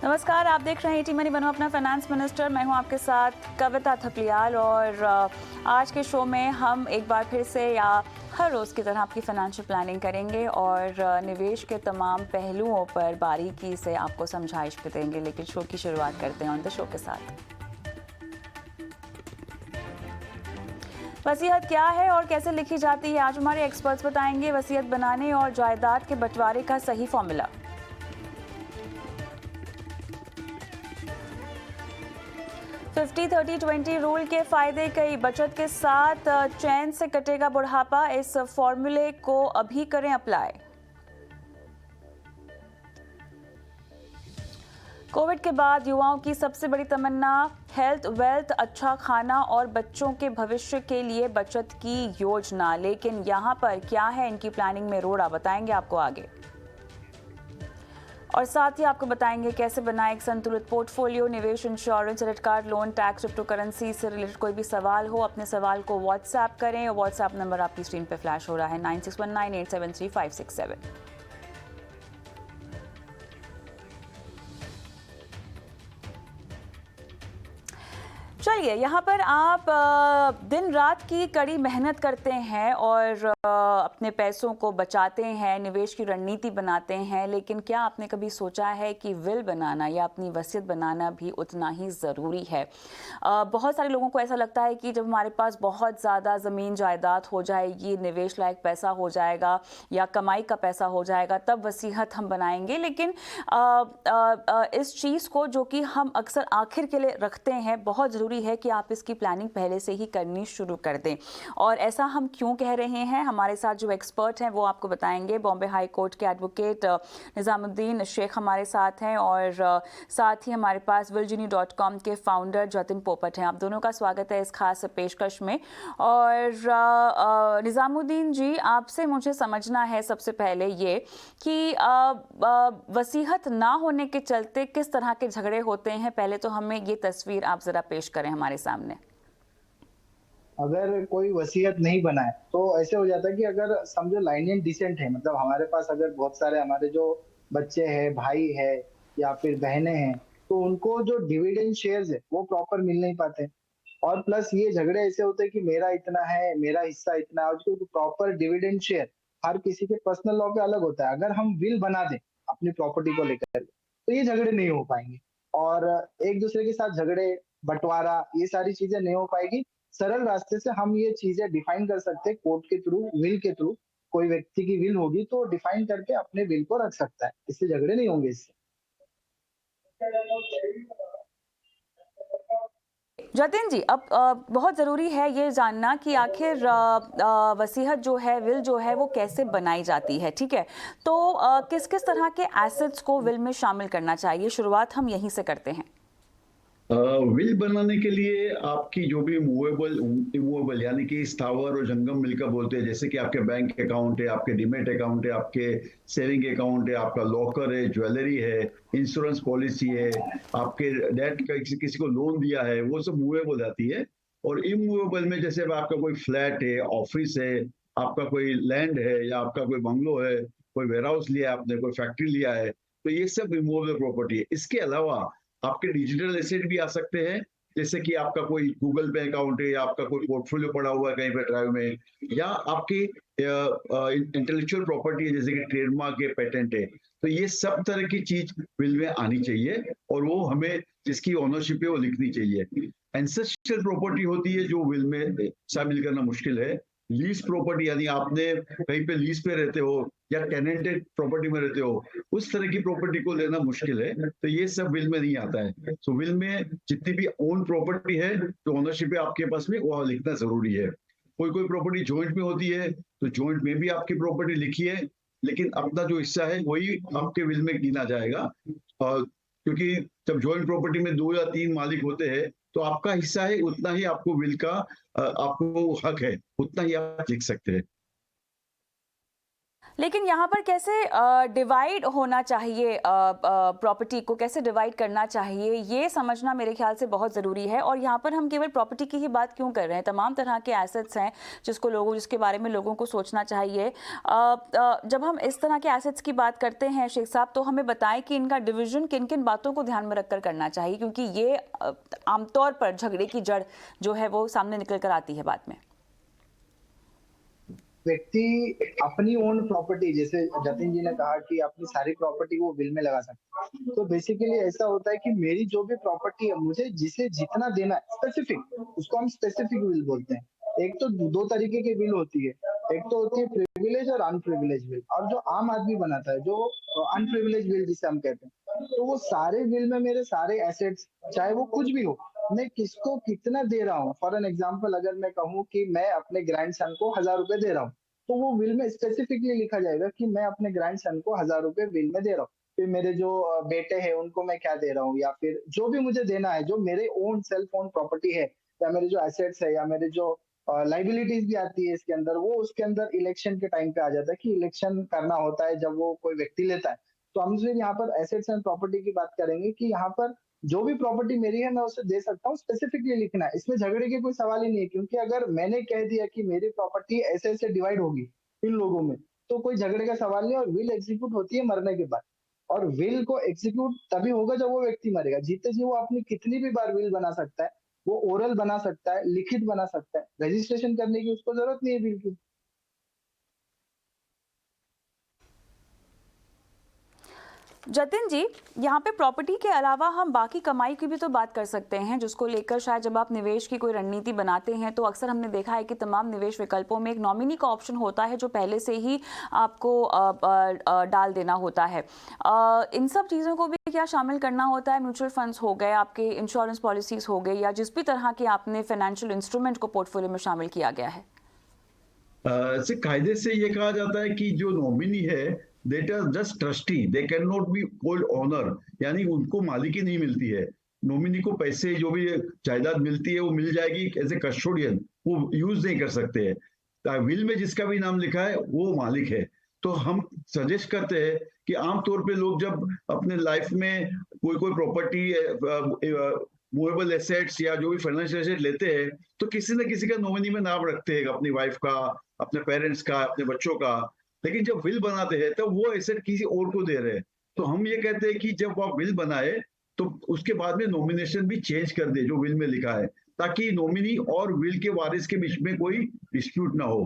नमस्कार, आप देख रहे हैं टी मनी बनो अपना फाइनेंस मिनिस्टर। मैं हूं आपके साथ कविता थपलियाल और आज के शो में हम एक बार फिर से या हर रोज़ की तरह आपकी फाइनेंशियल प्लानिंग करेंगे और निवेश के तमाम पहलुओं पर बारीकी से आपको समझाइश भी देंगे। लेकिन शो की शुरुआत करते हैं ऑन द शो के साथ। वसीयत क्या है और कैसे लिखी जाती है, आज हमारे एक्सपर्ट्स बताएंगे। वसीयत बनाने और जायदाद के बंटवारे का सही फॉर्मूला। 50-30-20 रूल के फायदे कई, बचत के साथ चैन से कटेगा बुढ़ापा, इस फॉर्मूले को अभी करें अप्लाई। कोविड के बाद युवाओं की सबसे बड़ी तमन्ना हेल्थ, वेल्थ, अच्छा खाना और बच्चों के भविष्य के लिए बचत की योजना। लेकिन यहाँ पर क्या है इनकी प्लानिंग में रोड़ा, बताएंगे आपको आगे। और साथ ही आपको बताएंगे कैसे बनाएं एक संतुलित पोर्टफोलियो। निवेश, insurance, credit card, loan, tax, crypto currency से रिलेटेड कोई भी सवाल हो, अपने सवाल को व्हाट्सएप करें। और व्हाट्सएप नंबर आपकी स्क्रीन पर फ्लैश हो रहा है 9619873567। चलिए, यहाँ पर आप दिन रात की कड़ी मेहनत करते हैं और अपने पैसों को बचाते हैं, निवेश की रणनीति बनाते हैं। लेकिन क्या आपने कभी सोचा है कि विल बनाना या अपनी वसीयत बनाना भी उतना ही ज़रूरी है? बहुत सारे लोगों को ऐसा लगता है कि जब हमारे पास बहुत ज़्यादा ज़मीन जायदाद हो जाएगी, निवेश लायक पैसा हो जाएगा या कमाई का पैसा हो जाएगा, तब वसीयत हम बनाएंगे। लेकिन इस चीज़ को, जो कि हम अक्सर आखिर के लिए रखते हैं, बहुत ज़रूरी है कि आप इसकी प्लानिंग पहले से ही करनी शुरू कर दें। और ऐसा हम क्यों कह रहे हैं, हमारे साथ जो एक्सपर्ट हैं वो आपको बताएंगे। बॉम्बे हाई कोर्ट के एडवोकेट निजामुद्दीन शेख हमारे साथ हैं और साथ ही हमारे पास विलजिनी.com के फाउंडर जतिन पोपट हैं। आप दोनों का स्वागत है इस खास पेशकश में। और निजामुद्दीन जी, आपसे मुझे समझना है सबसे पहले ये कि वसीयत ना होने के चलते किस तरह के झगड़े होते हैं। पहले तो हमें ये तस्वीर आप जरा पेश करें हमारे सामने। अगर कोई वसीयत नहीं बनाए तो ऐसे हो जाता है कि अगर समझो लाइनें डिसेंट है, मतलब हमारे पास अगर बहुत सारे हमारे जो बच्चे हैं, भाई है या फिर बहनें हैं, तो उनको जो डिविडेंड शेयर्स है वो प्रॉपर मिल नहीं पाते। और प्लस ये झगड़े ऐसे होते हैं कि मेरा इतना है, मेरा हिस्सा इतना है, और जो प्रॉपर डिविडेंड शेयर हर किसी के पर्सनल लॉ पे अलग होता है। अगर हम विल बना दें अपनी प्रॉपर्टी को लेकर तो ये झगड़े नहीं हो पाएंगे और एक दूसरे के साथ झगड़े, बंटवारा, ये सारी चीजें नहीं हो पाएगी। सरल रास्ते से हम ये चीजें डिफाइन कर सकते हैं कोर्ट के थ्रू, विल के थ्रू। कोई व्यक्ति की विल होगी तो डिफाइन करके अपने विल को रख सकता है, इससे झगड़े नहीं होंगे इससे। जतिन जी, अब बहुत ज़रूरी है ये जानना कि आखिर वसीयत जो है, विल जो है, वो कैसे बनाई जाती है। ठीक है, तो किस किस तरह के एसेट्स को विल में शामिल करना चाहिए, शुरुआत हम यहीं से करते हैं। विल बनाने के लिए आपकी जो भी मूवेबल इमूवेबल यानी कि स्थावर और जंगम मिलकर बोलते हैं, जैसे कि आपके बैंक अकाउंट है, आपके डीमेट अकाउंट है, आपके सेविंग अकाउंट है, आपका लॉकर है, ज्वेलरी है, इंश्योरेंस पॉलिसी है, आपके डेट का किसी को लोन दिया है, वो सब मूवेबल जाती है। और इमूवेबल में जैसे आपका कोई फ्लैट है, ऑफिस है, आपका कोई लैंड है या आपका कोई बंगलो है, कोई वेयरहाउस लिया है आपने, कोई फैक्ट्री लिया है, तो ये सब इमूवेबल प्रॉपर्टी है। इसके अलावा आपके डिजिटल एसेट भी आ सकते हैं, जैसे कि आपका कोई गूगल पे अकाउंट है या आपका कोई पोर्टफोलियो पड़ा हुआ है कहीं पे ड्राइव में, या आपकी इंटेलेक्चुअल प्रॉपर्टी है जैसे कि ट्रेडमार्क है, पेटेंट है। तो ये सब तरह की चीज बिल में आनी चाहिए और वो हमें जिसकी ओनरशिप है वो लिखनी चाहिए। एंसेस्ट्रियल प्रॉपर्टी होती है जो विल में शामिल करना मुश्किल है। लीज प्रॉपर्टी यानी आपने कहीं पे लीज पे रहते हो या टेनेंटेड प्रॉपर्टी में रहते हो, उस तरह की प्रॉपर्टी को लेना मुश्किल है, तो ये सब विल में नहीं आता है। सो विल में जितनी भी ओन प्रॉपर्टी है, जो ओनरशिप है आपके पास में, वो लिखना जरूरी है। कोई कोई प्रॉपर्टी जॉइंट में होती है तो जॉइंट में भी आपकी प्रॉपर्टी लिखी है, लेकिन अपना जो हिस्सा है वही आपके विल में गिना जाएगा। और क्योंकि जब जॉइंट प्रॉपर्टी में 2 या 3 मालिक होते हैं तो आपका हिस्सा है उतना ही आपको विल का आपको हक है, उतना ही आप लिख सकते हैं। लेकिन यहाँ पर कैसे डिवाइड होना चाहिए, प्रॉपर्टी को कैसे डिवाइड करना चाहिए, ये समझना मेरे ख्याल से बहुत ज़रूरी है। और यहाँ पर हम केवल प्रॉपर्टी की ही बात क्यों कर रहे हैं, तमाम तरह के एसेट्स हैं जिसके बारे में लोगों को सोचना चाहिए। जब हम इस तरह के एसेट्स की बात करते हैं शेख साहब, तो हमें बताएं कि इनका डिवीजन किन किन बातों को ध्यान में रखकर करना चाहिए, क्योंकि ये आमतौर पर झगड़े की जड़ जो है वो सामने निकल कर आती है बाद में। व्यक्ति अपनी ओन प्रॉपर्टी, जैसे जतिन जी ने कहा कि अपनी सारी प्रॉपर्टी वो विल में लगा सकता है, तो बेसिकली ऐसा होता है कि मेरी जो भी प्रॉपर्टी है, मुझे जिसे जितना देना है स्पेसिफिक, उसको हम स्पेसिफिक विल बोलते हैं। एक तो दो तरीके की विल होती है, एक तो होती है प्रिविलेज और अनप्रिविलेज विल, और जो आम आदमी बनाता है जो अनप्रिविलेज विल जिसे हम कहते हैं, तो वो सारे विल में मेरे सारे एसेट्स, चाहे वो कुछ भी हो, मैं किसको कितना दे रहा हूँ। फॉर एन एग्जाम्पल, अगर मैं कहूँ कि मैं अपने ग्रैंडसन को 1,000 रुपए दे रहा हूँ, तो वो विल में स्पेसिफिकली लिखा जाएगा कि मैं अपने ग्रैंडसन को 1,000 रुपए विल में दे रहा हूँ। फिर मेरे जो बेटे हैं उनको मैं क्या दे रहा हूँ, या फिर जो भी मुझे देना है, जो मेरे ओन सेल्फ ओन प्रॉपर्टी है, या मेरे जो एसेट्स है, या मेरे जो लाइबिलिटीज भी आती है इसके अंदर, वो उसके अंदर इलेक्शन के टाइम पे आ जाता है कि इलेक्शन करना होता है जब वो कोई व्यक्ति लेता है। तो हम फिर यहाँ पर एसेट्स एंड प्रॉपर्टी की बात करेंगे कि यहाँ पर जो भी प्रॉपर्टी मेरी है मैं उसे दे सकता हूँ, स्पेसिफिकली लिखना है, इसमें झगड़े की कोई सवाल ही नहीं है। क्योंकि अगर मैंने कह दिया कि मेरी प्रॉपर्टी ऐसे ऐसे डिवाइड होगी इन लोगों में, तो कोई झगड़े का सवाल नहीं। और विल एग्जीक्यूट होती है मरने के बाद, और विल को एग्जीक्यूट तभी होगा जब वो व्यक्ति मरेगा। जीते जी वो अपनी कितनी भी बार विल बना सकता है, वो ओरल बना सकता है, लिखित बना सकता है, रजिस्ट्रेशन करने की उसको जरूरत नहीं है विल की। जतिन जी, यहाँ पे प्रॉपर्टी के अलावा हम बाकी कमाई की भी तो बात कर सकते हैं, जिसको लेकर शायद जब आप निवेश की कोई रणनीति बनाते हैं तो अक्सर हमने देखा है कि तमाम निवेश विकल्पों में एक नॉमिनी का ऑप्शन होता है जो पहले से ही आपको डाल देना होता है। इन सब चीज़ों को भी क्या शामिल करना होता है? म्यूचुअल फंड्स हो गए, आपके इंश्योरेंस पॉलिसीज हो गई, या जिस भी तरह के आपने फाइनेंशियल इंस्ट्रूमेंट को पोर्टफोलियो में शामिल किया गया है? ऐसे कायदे से ये कहा जाता है कि जो नॉमिनी है that are just trustee, they can not be called owner, यानी उनको मालिकी नहीं मिलती है। नॉमिनी को पैसे जो भी जायदाद मिलती है वो मिल जाएगी एज ए कस्टोडियन, वो यूज नहीं कर सकते हैं। विल में जिसका भी नाम लिखा है वो मालिक है। तो हम सजेस्ट करते हैं कि आमतौर पे लोग जब अपने लाइफ में कोई कोई प्रॉपर्टी, मूवेबल एसेट्स या जो भी फाइनेंशियल एसेट लेते हैं, तो किसी न किसी का नॉमिनी में नाम रखते हैं, अपनी वाइफ का, अपने पेरेंट्स का, अपने बच्चों का। लेकिन जब विल बनाते हैं तो वो एसेट किसी और को दे रहे हैं। तो हम ये कहते हैं कि जब आप विल बनाए तो उसके बाद में नॉमिनेशन भी चेंज कर दे जो विल में लिखा है, ताकि नॉमिनी और विल के वारिस के बीच में कोई डिस्प्यूट ना हो।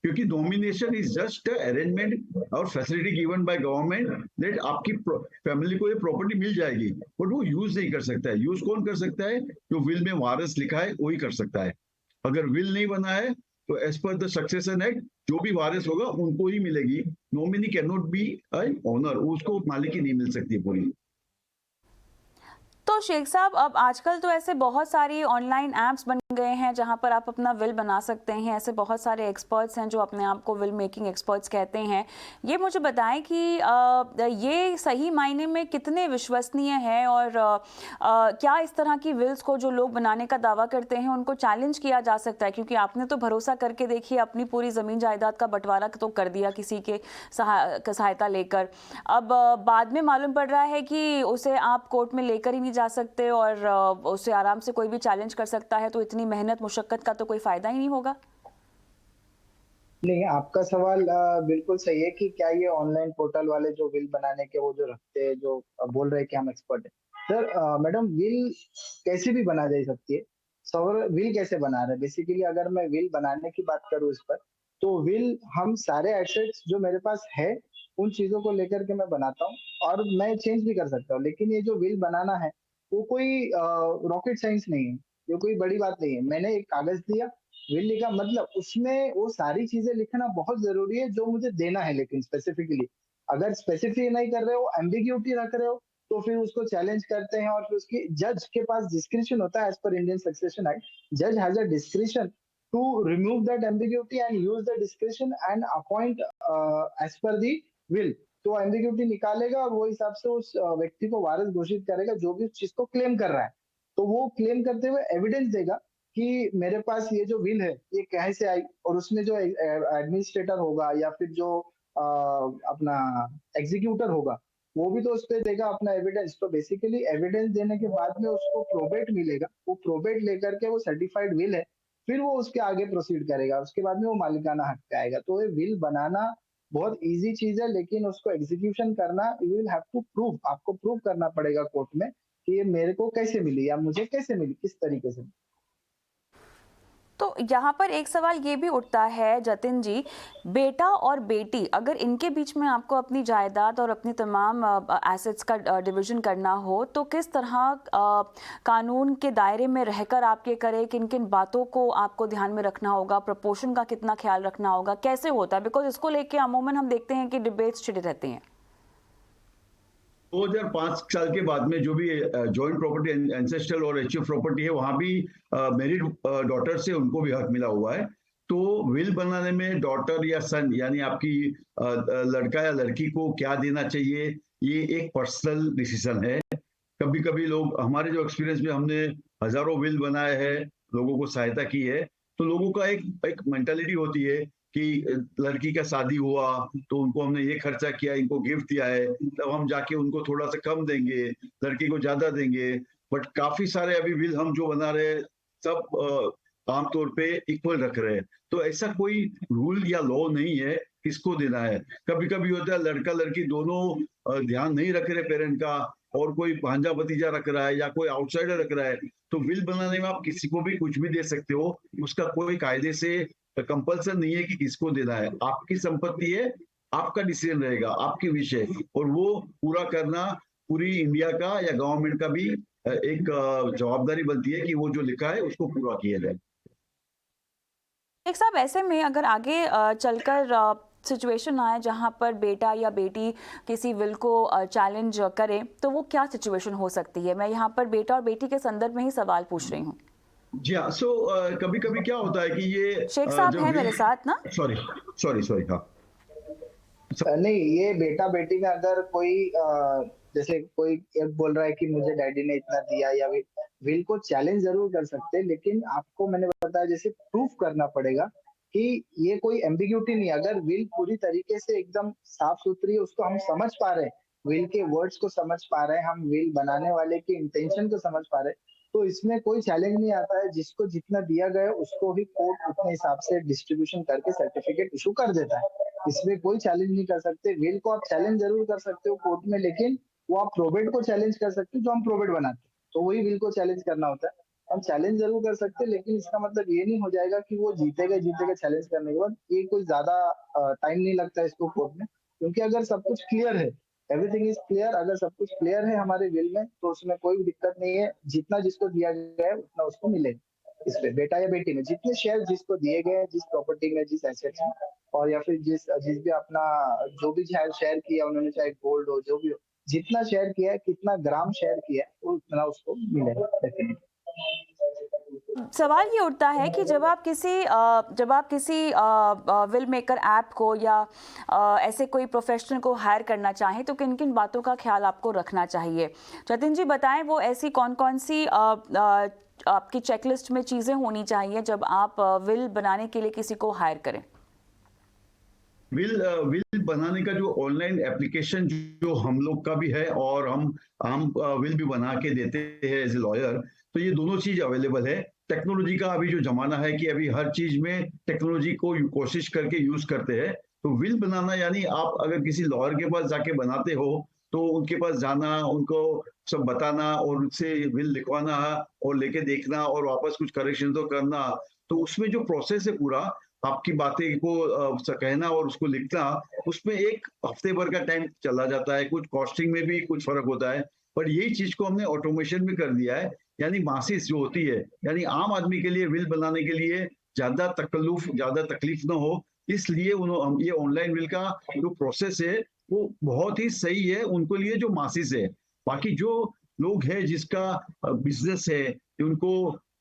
क्योंकि नॉमिनेशन इज जस्ट अरेंजमेंट और facility given by government that आपकी फैमिली को ये प्रॉपर्टी मिल जाएगी, बट वो यूज नहीं कर सकता है। यूज कौन कर सकता है? जो विल में वारिस लिखा है वही कर सकता है। अगर विल नहीं बना है तो as per the succession act जो भी वारिस होगा उनको ही मिलेगी। Nominee can not B owner, उसको मालिकी नहीं मिल सकती पूरी। तो शेख साहब, अब आजकल तो ऐसे बहुत सारी ऑनलाइन ऐप्स बन गए हैं जहां पर आप अपना विल बना सकते हैं। ऐसे बहुत सारे एक्सपर्ट्स हैं जो अपने आप को विल मेकिंग एक्सपर्ट्स कहते हैं। ये मुझे बताएं कि ये सही मायने में कितने विश्वसनीय है, और क्या इस तरह की विल्स को जो लोग बनाने का दावा करते हैं उनको चैलेंज किया जा सकता है? क्योंकि आपने तो भरोसा करके देखिए अपनी पूरी ज़मीन जायदाद का बंटवारा तो कर दिया किसी के सहायता लेकर। अब बाद में मालूम पड़ रहा है कि उसे आप कोर्ट में लेकर ही नहीं जा सकते और उसे आराम से कोई भी चैलेंज कर सकता है, तो इतनी मेहनत मुशक्कत का तो कोई फायदा ही नहीं होगा। नहीं, आपका सवाल बिल्कुल सही है कि क्या ये ऑनलाइन पोर्टल वाले जो विल बनाने के वो जो रखते हैं, जो बोल रहे हैं कि हम एक्सपर्ट है, सर मैडम विल कैसे भी बना जा सकती है। सर विल कैसे बना रहे हैं, बेसिकली अगर मैं विल बनाने की बात करूँ इस पर, तो विल हम सारे एसेट्स जो मेरे पास है उन चीजों को लेकर के मैं बनाता हूँ, और मैं चेंज भी कर सकता हूँ। लेकिन ये जो विल बनाना है वो कोई रॉकेट साइंस नहीं है, ये कोई बड़ी बात नहीं है। मैंने एक कागज दिया, विल लिखा, मतलब उसमें वो सारी चीजें लिखना बहुत जरूरी है जो मुझे देना है। लेकिन स्पेसिफिकली अगर स्पेसिफिक नहीं कर रहे हो, एम्बिग्यूटी रख रहे हो, तो फिर उसको चैलेंज करते हैं, और फिर उसकी जज के पास डिस्क्रिप्शन होता है। As per Indian succession act, जज has a description to remove that ambiguity and use the description and appoint as per the will. तो एम्बिग्यूटी निकालेगा और वो हिसाब से उस व्यक्ति को वारिस घोषित करेगा जो भी उस चीज को क्लेम कर रहा है। तो वो क्लेम करते हुए एविडेंस देगा कि मेरे पास ये जो विल है ये कैसे आई, और उसमें जो एडमिनिस्ट्रेटर होगा या फिर जो अपना एग्जीक्यूटर होगा, वो भी तो उस पे देगा अपना एविडेंस। तो बेसिकली एविडेंस देने के बाद में उसको प्रोबेट मिलेगा, वो प्रोबेट लेकर के वो सर्टिफाइड विल है, फिर वो उसके आगे प्रोसीड करेगा, उसके बाद में वो मालिकाना हक पे आएगा। तो ये विल बनाना बहुत इजी चीज है, लेकिन उसको एग्जीक्यूशन करना you will have to prove, आपको प्रूव करना पड़ेगा कोर्ट में कि ये मेरे को कैसे मिली या मुझे कैसे मिली, किस तरीके से। तो यहाँ पर एक सवाल ये भी उठता है जतिन जी, बेटा और बेटी अगर इनके बीच में आपको अपनी जायदाद और अपनी तमाम एसेट्स का डिवीजन करना हो तो किस तरह कानून के दायरे में रहकर आप ये करें, किन किन बातों को आपको ध्यान में रखना होगा, प्रपोर्शन का कितना ख्याल रखना होगा, कैसे होता है? बिकॉज इसको लेके अमूमन हम देखते हैं कि डिबेट्स छिड़े रहती हैं। 2005 साल के बाद में जो भी जॉइंट प्रॉपर्टी, एंसेस्ट्रल और एचयूएफ प्रॉपर्टी है, वहां भी मेरिड डॉटर से उनको भी हक मिला हुआ है। तो विल बनाने में डॉटर या सन यानी आपकी लड़का या लड़की को क्या देना चाहिए, ये एक पर्सनल डिसीजन है। कभी कभी लोग, हमारे जो एक्सपीरियंस में हमने हजारों विल बनाए हैं, लोगों को सहायता की है, तो लोगों का एक मेंटालिटी होती है कि लड़की का शादी हुआ तो उनको हमने ये खर्चा किया, इनको गिफ्ट दिया है, तब हम जाके उनको थोड़ा सा कम देंगे, लड़की को ज्यादा देंगे। बट काफी सारे अभी बिल हम जो बना रहे हैं सब आमतौर पे इक्वल रख रहे हैं। तो ऐसा कोई रूल या लॉ नहीं है किसको देना है। कभी कभी होता है लड़का लड़की दोनों ध्यान नहीं रख रहे पेरेंट का, और कोई भांजा भतीजा रख रहा है या कोई आउटसाइडर रख रहा है, तो विल बनाने में आप किसी को भी कुछ भी दे सकते हो। उसका कोई कायदे से कंपल्सन नहीं है कि किसको देना है। आपकी संपत्ति है, आपका डिसीजन रहेगा, आपकी विषय, और वो पूरा करना पूरी इंडिया का या गवर्नमेंट का भी एक जवाबदारी बनती है कि वो जो लिखा है उसको पूरा किया जाए। एक साहब, ऐसे में अगर आगे चलकर सिचुएशन आए जहां पर बेटा या बेटी किसी विल को चैलेंज करे तो वो क्या सिचुएशन हो सकती है? मैं यहाँ पर बेटा और बेटी के संदर्भ में ही सवाल पूछ रही हूँ। जी हाँ, सो कभी कभी क्या होता है कि ये शेख साहब है मेरे साथ ना? सॉरी सॉरी सॉरी, हाँ नहीं, ये बेटा बेटी में अगर कोई जैसे कोई एक बोल रहा है कि मुझे डैडी ने इतना दिया, या विल को चैलेंज जरूर कर सकते हैं, लेकिन आपको मैंने बताया जैसे प्रूफ करना पड़ेगा कि ये कोई एम्बिग्यूटी नहीं है। अगर विल पूरी तरीके से एकदम साफ सुथरी है, उसको हम समझ पा रहे हैं, विल के वर्ड्स को समझ पा रहे हैं, हम विल बनाने वाले के इंटेंशन को समझ पा रहे हैं, तो इसमें कोई चैलेंज नहीं आता है। जिसको जितना दिया गया उसको ही कोर्ट उतने हिसाब से डिस्ट्रीब्यूशन करके सर्टिफिकेट इशू कर देता है। इसमें कोई चैलेंज नहीं कर सकते। विल को आप चैलेंज जरूर कर सकते हो कोर्ट में, लेकिन वो आप प्रोबेट को चैलेंज कर सकते हो, जो हम प्रोबेट बनाते हैं, तो वही विल को चैलेंज करना होता है। हम चैलेंज जरूर कर सकते हैं, लेकिन इसका मतलब ये नहीं हो जाएगा कि वो जीतेगा चैलेंज करने के बाद। ये कोई ज्यादा टाइम नहीं लगता इसको कोर्ट में, क्योंकि अगर सब कुछ क्लियर है, एवरीथिंग इज क्लियर, अगर सब कुछ क्लियर है हमारे विल में, तो उसमें कोई दिक्कत नहीं है। जितना जिसको दिया गया है उतना उसको मिलेगा। इसमें बेटा या बेटी में जितने शेयर जिसको दिए गए हैं, जिस प्रॉपर्टी में, जिस एसेट में, और या फिर जिस जिस भी अपना जो भी शेयर किया उन्होंने, चाहे गोल्ड हो, जो भी हो, जितना शेयर किया है, कितना ग्राम शेयर किया है, वो उतना उसको मिलेगा डेफिनेटली। सवाल ये उठता है कि जब आप किसी विल मेकर ऐप को या ऐसे कोई प्रोफेशनल को हायर करना चाहें तो किन किन बातों का ख्याल आपको रखना चाहिए? जतिन जी बताएं, वो ऐसी कौन कौन सी आपकी चेकलिस्ट में चीज़ें होनी चाहिए जब आप विल बनाने के लिए किसी को हायर करें? विल बनाने का जो ऑनलाइन एप्लीकेशन जो हम लोग का भी है, और हम विल भी बना के देते हैं एज ए लॉयर, तो ये दोनों चीज अवेलेबल है। टेक्नोलॉजी का अभी जो जमाना है कि अभी हर चीज में टेक्नोलॉजी को कोशिश करके यूज करते हैं। तो विल बनाना यानी आप अगर किसी लॉयर के पास जाके बनाते हो तो उनके पास जाना, उनको सब बताना और उनसे विल लिखवाना और लेके देखना और वापस कुछ करेक्शन तो करना। तो उसमें जो प्रोसेस है पूरा, आपकी बातें को कहना और उसको लिखना, उसमें एक हफ्ते भर का टाइम चला जाता है। कुछ कॉस्टिंग में भी कुछ फर्क होता है, पर यही चीज को हमने ऑटोमेशन भी कर दिया है। यानी मासिस जो होती है, यानी आम आदमी के लिए विल बनाने के लिए ज्यादा तकलीफ ना हो, इसलिए हम ये ऑनलाइन विल का जो प्रोसेस है वो बहुत ही सही है उनको लिए जो मासिस है। बाकी जो लोग हैं जिसका बिजनेस है, उनको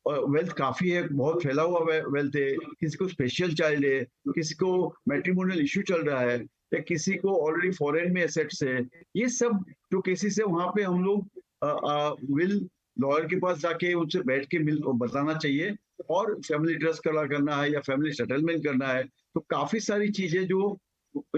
वेल्थ काफी है, बहुत फैला हुआ वेल्थ है, किसी को स्पेशल चाइल्ड है, किसी को मैट्रिमोनियल इश्यू चल रहा है, या किसी को ऑलरेडी फॉरेन में एसेट्स है, ये सब जो केसेस है वहां पे हम लोग विल लॉयर के पास जाके उनसे बैठ के बताना चाहिए। और फैमिली ट्रस्ट करना है या फैमिली सेटलमेंट करना है, तो काफी सारी चीजें जो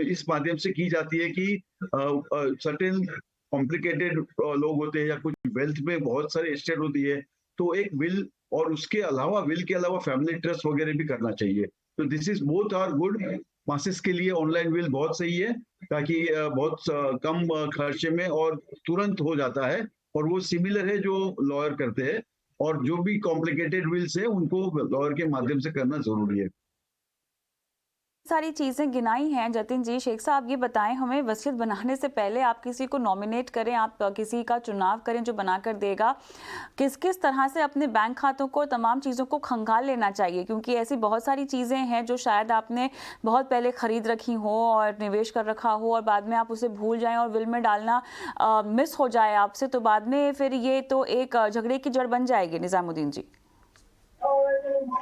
इस माध्यम से की जाती है कि सर्टेन कॉम्प्लिकेटेड लोग होते हैं या कुछ वेल्थ में बहुत सारे एस्टेट होती है, तो एक विल और उसके अलावा विल के अलावा फैमिली ट्रस्ट वगैरह भी करना चाहिए। तो this is both are good. Masses के लिए ऑनलाइन विल बहुत सही है, ताकि बहुत कम खर्चे में और तुरंत हो जाता है, और वो सिमिलर है जो लॉयर करते हैं, और जो भी कॉम्प्लिकेटेड विल्स है उनको लॉयर के माध्यम से करना जरूरी है। सारी चीज़ें गिनाई हैं जतिन जी। शेख साहब ये बताएं हमें, वसीयत बनाने से पहले आप किसी को नॉमिनेट करें, आप किसी का चुनाव करें जो बनाकर देगा, किस किस तरह से अपने बैंक खातों को, तमाम चीज़ों को खंगाल लेना चाहिए? क्योंकि ऐसी बहुत सारी चीज़ें हैं जो शायद आपने बहुत पहले खरीद रखी हो और निवेश कर रखा हो और बाद में आप उसे भूल जाएं और विल में डालना मिस हो जाए आपसे, तो बाद में फिर ये तो एक झगड़े की जड़ बन जाएगी। निजामुद्दीन जी।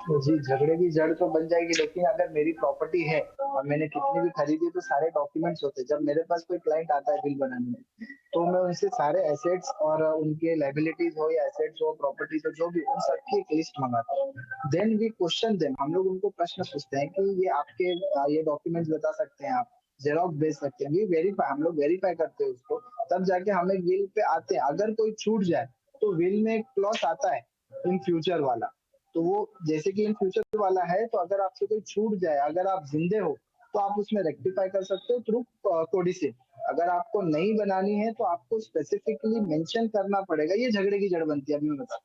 जी, झगड़े की जड़ तो बन जाएगी, लेकिन अगर मेरी प्रॉपर्टी है और मैंने कितनी भी खरीदी, तो सारे डॉक्यूमेंट्स होते हैं। जब मेरे पास कोई क्लाइंट आता है बिल बनाने में, तो मैं उनसे सारे एसेट्स और उनके लायबिलिटीज हो या एसेट्स हो, प्रॉपर्टीज हो, जो भी, उन सबकी एक लिस्ट मंगाता हूँ। देन वी क्वेश्चन देम, हम लोग उनको प्रश्न पूछते हैं कि ये आपके ये डॉक्यूमेंट्स बता सकते हैं आप, जेरॉक्स भेज सकते हैं। वी वेरीफाई, हम लोग वेरीफाई करते हैं उसको, तब जाके हम एक विल पे आते हैं। अगर कोई छूट जाए तो विल में एक क्लॉज आता है इन फ्यूचर वाला, तो वो जैसे कि इन फ्यूचर वाला है, तो अगर आपसे कोई छूट जाए, अगर आप जिंदे हो, तो आप उसमें रेक्टिफाई कर सकते हो थ्रू कोडिसिन। अगर आपको नहीं बनानी है तो आपको स्पेसिफिकली मेंशन करना पड़ेगा। ये झगड़े की जड़ बनती है। अभी मैं बता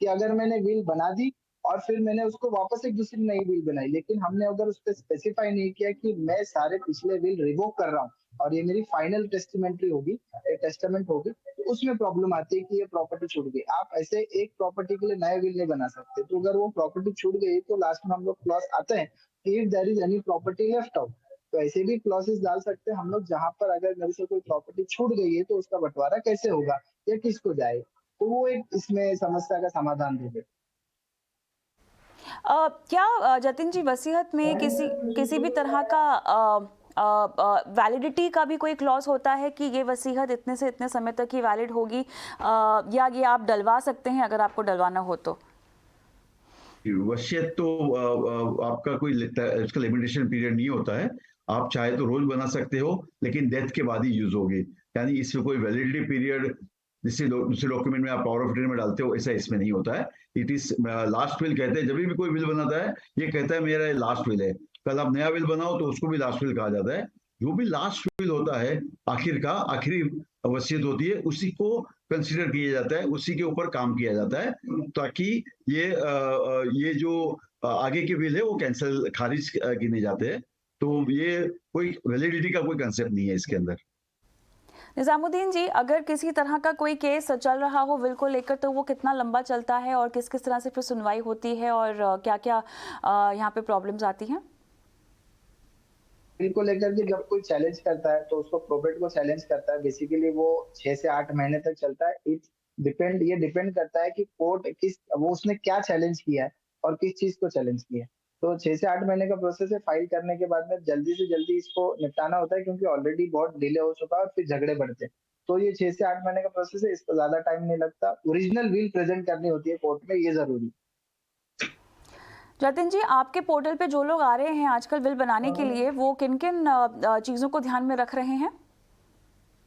कि अगर मैंने विल बना दी और फिर मैंने उसको वापस एक दूसरी नई विल बनाई, लेकिन हमने अगर उस पर स्पेसिफाई नहीं किया कि मैं सारे पिछले विल रिवोक कर रहा हूँ और ये मेरी फाइनल टेस्टिमेंट्री होगी, टेस्टामेंट होगी, तो उसमें प्रॉब्लम आती है कि ये प्रॉपर्टी छूट गई। आप ऐसे एक प्रॉपर्टी के लिए नए विल नहीं बना सकते। तो अगर वो प्रॉपर्टी छूट गई तो लास्ट में हम लोग क्लॉज आते हैं कि if there is any property left out, तो ऐसे भी क्लॉजेस डाल सकते हैं हम लोग, जहां पर अगर मेरे से कोई प्रॉपर्टी छूट गई है तो उसका बंटवारा कैसे होगा या किसको जाएगा, तो वो एक इसमें समस्या का समाधान दे देगा। क्या जतिन जी, वसीयत में किसी किसी भी तरह का वैलिडिटी का भी कोई क्लॉज होता है कि ये वसीयत इतने से इतने समय तक ही वैलिड होगी, या ये आप डलवा सकते हैं अगर आपको डलवाना हो तो? वसीयत तो आपका कोई इसका लिमिटेशन पीरियड नहीं होता है। आप चाहे तो रोज बना सकते हो, लेकिन डेथ के बाद ही यूज होगी। यानी इसमें कोई वैलिडिटी पीरियड जिससे दूसरे डॉक्यूमेंट में आप पावर ऑफ अटर्नी में डालते हो, ऐसा इसमें नहीं होता है। इट इज लास्ट विल कहते हैं। जब भी कोई विल बनाता है ये कहता है मेरा लास्ट विल है। कल आप नया विल बनाओ तो उसको भी लास्ट विल कहा जाता है। जो भी लास्ट विल होता है, आखिरी वसीयत होती है, उसी को कंसिडर किया जाता है, उसी के ऊपर काम किया जाता है, ताकि ये जो आगे के विल है वो कैंसिल, खारिज गिने जाते हैं। तो ये कोई वैलिडिटी का कोई कंसेप्ट नहीं है इसके अंदर। निजामुद्दीन जी, अगर किसी तरह का कोई केस चल रहा हो विल को लेकर, तो वो कितना लंबा चलता है और किस किस तरह से फिर सुनवाई होती है और क्या क्या यहाँ पे प्रॉब्लम्स आती हैं? बिल को लेकर के जब कोई चैलेंज करता है तो उसको प्रोबेट को चैलेंज करता है। बेसिकली वो 6 से 8 महीने तक चलता है। ये डिपेंड करता है कि कोर्ट वो उसने क्या चैलेंज किया है और किस चीज को चैलेंज किया है। तो 6 से 8 महीने का प्रोसेस है। फाइल करने के बाद में जल्दी से जल्दी इसको निपटाना होता है, क्योंकि ऑलरेडी बहुत डिले हो चुका है और फिर झगड़े बढ़ते हैं। तो ये 6 से 8 महीने का प्रोसेस है, इसको ज्यादा टाइम नहीं लगता। ओरिजिनल विल प्रेजेंट करनी होती है कोर्ट में, ये जरूरी है। जतिन जी, आपके पोर्टल पे जो लोग आ रहे हैं आजकल विल बनाने के लिए, वो किन किन चीज़ों को ध्यान में रख रहे हैं?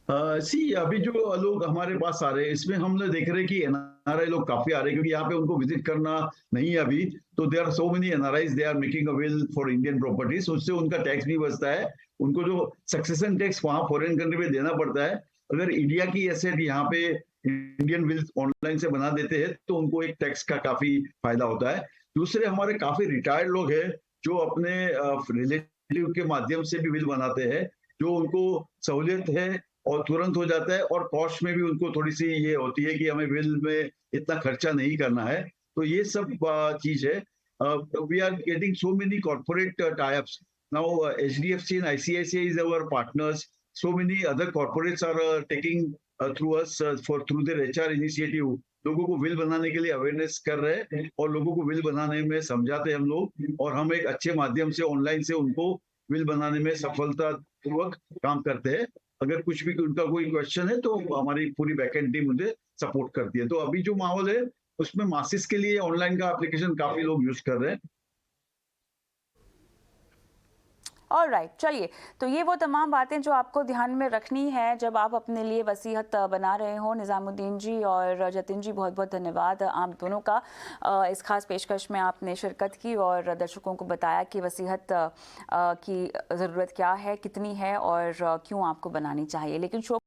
अभी जो लोग हमारे पास आ रहे हैं, इसमें हम लोग देख रहे हैं कि एनआरआई लोग काफी आ रहे हैं, क्योंकि यहाँ पे उनको विजिट करना नहीं है अभी। तो there are so many NRIs, they are making a will for Indian properties. उससे उनका टैक्स भी बचता है। उनको जो सक्सेशन टैक्स वहाँ फॉरेन कंट्री में देना पड़ता है, अगर इंडिया की एसेट यहाँ पे इंडियन विल ऑनलाइन से बना देते हैं तो उनको एक टैक्स का काफी फायदा होता है। दूसरे हमारे काफी रिटायर्ड लोग हैं जो अपने रिलेटिव के माध्यम से भी विल बनाते हैं, जो उनको सहूलियत है और तुरंत हो जाता है, और कॉस्ट में भी उनको थोड़ी सी ये होती है कि हमें विल में इतना खर्चा नहीं करना है। तो ये सब चीज है। We are getting so many corporate types now. HDFC and ICICI is our partners. So many other corporates are taking through us through their HR initiative, लोगों को विल बनाने के लिए अवेयरनेस कर रहे हैं और लोगों को विल बनाने में समझाते हैं हम लोग, और हम एक अच्छे माध्यम से ऑनलाइन से उनको विल बनाने में सफलतापूर्वक काम करते हैं। अगर कुछ भी उनका कोई क्वेश्चन है तो हमारी पूरी बैकएंड टीम मुझे सपोर्ट करती है। तो अभी जो माहौल है उसमें मासिस के लिए ऑनलाइन का एप्लीकेशन काफी लोग यूज कर रहे हैं। ऑलराइट, चलिए, तो ये वो तमाम बातें जो आपको ध्यान में रखनी है जब आप अपने लिए वसीयत बना रहे हो। निज़ामुद्दीन जी और जतिन जी, बहुत बहुत धन्यवाद आप दोनों का। इस खास पेशकश में आपने शिरकत की और दर्शकों को बताया कि वसीयत की ज़रूरत क्या है, कितनी है और क्यों आपको बनानी चाहिए। लेकिन शो